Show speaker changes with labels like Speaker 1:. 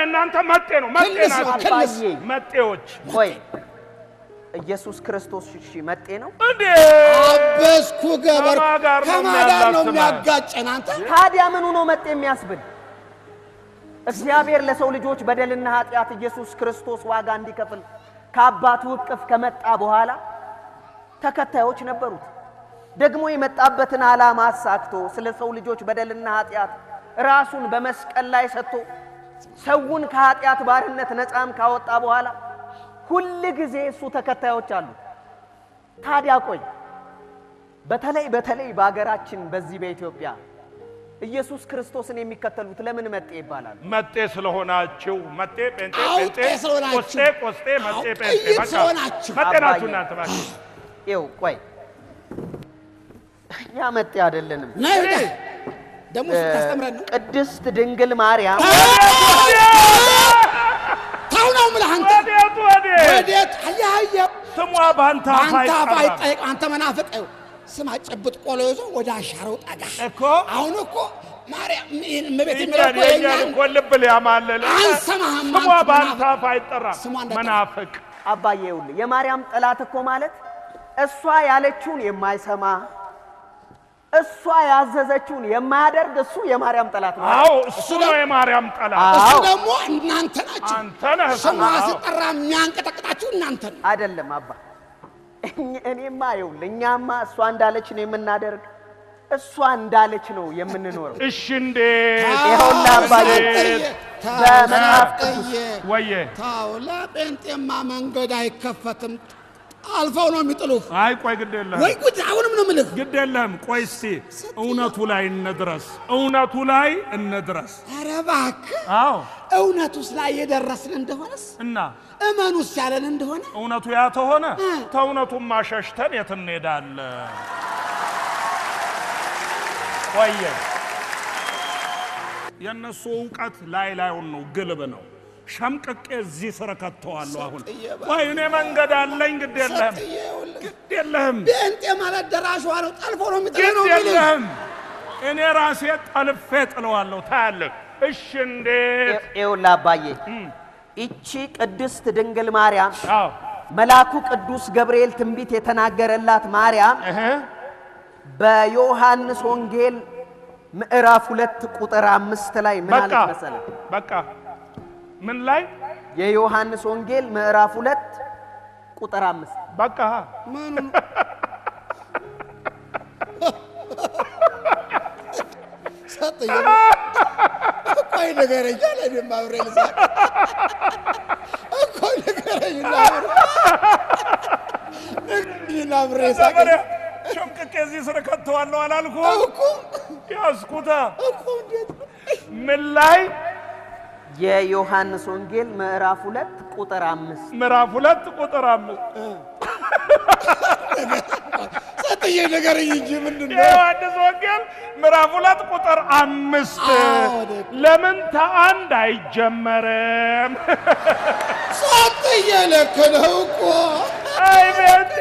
Speaker 1: እናንተ መጤ ነው መጤዎች
Speaker 2: ቆይ ኢየሱስ ክርስቶስ እሺ መጤ ነው
Speaker 1: እንዴ
Speaker 3: አበስኩ ገበር ከማዳር ነው የሚያጋጨን አንተ
Speaker 2: ታዲያ ምን ሆኖ መጤ የሚያስብል እግዚአብሔር ለሰው ልጆች በደልና ኃጢአት ኢየሱስ ክርስቶስ ዋጋ እንዲከፍል ከአባቱ እቅፍ ከመጣ በኋላ ተከታዮች ነበሩት ደግሞ የመጣበትን ዓላማ አሳክቶ ስለ ሰው ልጆች በደልና ኃጢአት ራሱን በመስቀል ላይ ሰጥቶ ሰውን ከኃጢአት ባርነት ነፃም ካወጣ በኋላ ሁሉ ጊዜ እሱ ተከታዮች አሉ ታዲያ ቆይ በተለይ በአገራችን በዚህ በኢትዮጵያ ኢየሱስ ክርስቶስን የሚከተሉት ለምን መጤ ይባላል
Speaker 1: መጤ ስለሆናችሁ መጤ ጴንጤ ቆስጤ መጤ ጴንጤ መጤናችሁ እናንተ ባክ
Speaker 2: ይው ቆይ ያ መጤ አይደለንም
Speaker 3: ነይዳ ደሞ ተስተምረን ነው
Speaker 2: ቅድስት ድንግል ማርያም
Speaker 3: ታውናው ምልሃንተ ወዴት አያያ
Speaker 1: ስሟ ባንታ
Speaker 3: ፋይጣ አንተ መናፍቅ ስማ ጨብጥ ቆሎ ይዞ ወደ አሻራው ጠጋ
Speaker 1: እኮ
Speaker 3: አሁን እኮ ማርያም መቤት
Speaker 1: እኮ ልብል ያማለለ
Speaker 3: አንሰማህም
Speaker 1: ስሟ ባንታ ፋይጠራ መናፍቅ
Speaker 2: አባዬው የማርያም ጠላት እኮ ማለት እሷ ያለችውን የማይሰማ እሷ ያዘዘችውን የማያደርግ እሱ የማርያም ጠላት ነው
Speaker 1: አዎ እሱ ነው የማርያም ጠላት
Speaker 3: እሱ ደግሞ እናንተ ናችሁ
Speaker 1: አንተ ነህ
Speaker 3: ስሟ ሲጠራ የሚያንቀጠቅጣችሁ እናንተ ነው
Speaker 2: አይደለም አባ እኔማ እኛማ እሷ እንዳለች ነው የምናደርግ እሷ እንዳለች ነው የምንኖረው
Speaker 1: እሺ እንዴ
Speaker 2: ይኸውና አባዬ በመጽሐፍ ቅዱስ
Speaker 1: ወየ
Speaker 3: ታውላ ጴንጤማ መንገድ አይከፈትም አልፋው ነው የሚጥሉህ
Speaker 1: አይ ቆይ ግድ የለም
Speaker 3: ወይ ጉድ አሁንም ነው ምልህ
Speaker 1: ግድ የለም ቆይ እስቲ እውነቱ ላይ እንድረስ
Speaker 3: ኧረ እባክህ
Speaker 1: አዎ
Speaker 3: እውነቱስ ላይ የደረስን እንደሆነስ
Speaker 1: እና
Speaker 3: እመኑስ ያለን እንደሆነ
Speaker 1: እውነቱ ያ ተሆነ ተውነቱን ማሸሽተን የት እንሄዳለን ቆየ የነሱ ዕውቀት ላይላዩን ነው ግልብ ነው ሸምቀቄ እዚህ ሰረከተዋለሁ አሁን ወይ እኔ መንገድ አለኝ ግድ የለህም
Speaker 3: ጴንጤ ማለት ደራሿ ነው ጠልፎ ነው የሚጥለው
Speaker 1: ግድ የለህም እኔ ራሴ ጠልፌ ጥለዋለሁ ታያለህ እሺ እንዴ
Speaker 2: ይኸውልህ አባዬ እቺ ቅድስት ድንግል ማርያም መልአኩ ቅዱስ ገብርኤል ትንቢት የተናገረላት ማርያም በዮሐንስ ወንጌል ምዕራፍ 2 ቁጥር 5 ላይ ምን አለች መሰለህ
Speaker 1: በቃ ምን ላይ
Speaker 2: የዮሐንስ ወንጌል ምዕራፍ 2 ቁጥር 5
Speaker 1: በቃ
Speaker 3: ምን ሰጥዬ ቆይ ነገረኛ ለምን ማብረል ዛ ቆይ ነገረኛ ለምን
Speaker 1: ሸምቀቄ እዚህ ሰረከተዋለሁ አላልኩ
Speaker 3: እኮ
Speaker 1: ያስኩታ
Speaker 3: እኮ እንዴት
Speaker 1: ምን ላይ
Speaker 2: የዮሐንስ ወንጌል ምዕራፍ 2 ቁጥር 5
Speaker 1: ምዕራፍ 2 ቁጥር 5
Speaker 3: ሰጥዬ ነገረኝ እንጂ ምንድነው
Speaker 1: የዮሐንስ ወንጌል ምዕራፍ 2 ቁጥር 5 ለምን ተአንድ አይጀመርም
Speaker 3: ሰጥዬ ለከነው እኮ
Speaker 1: አይ ቤቴ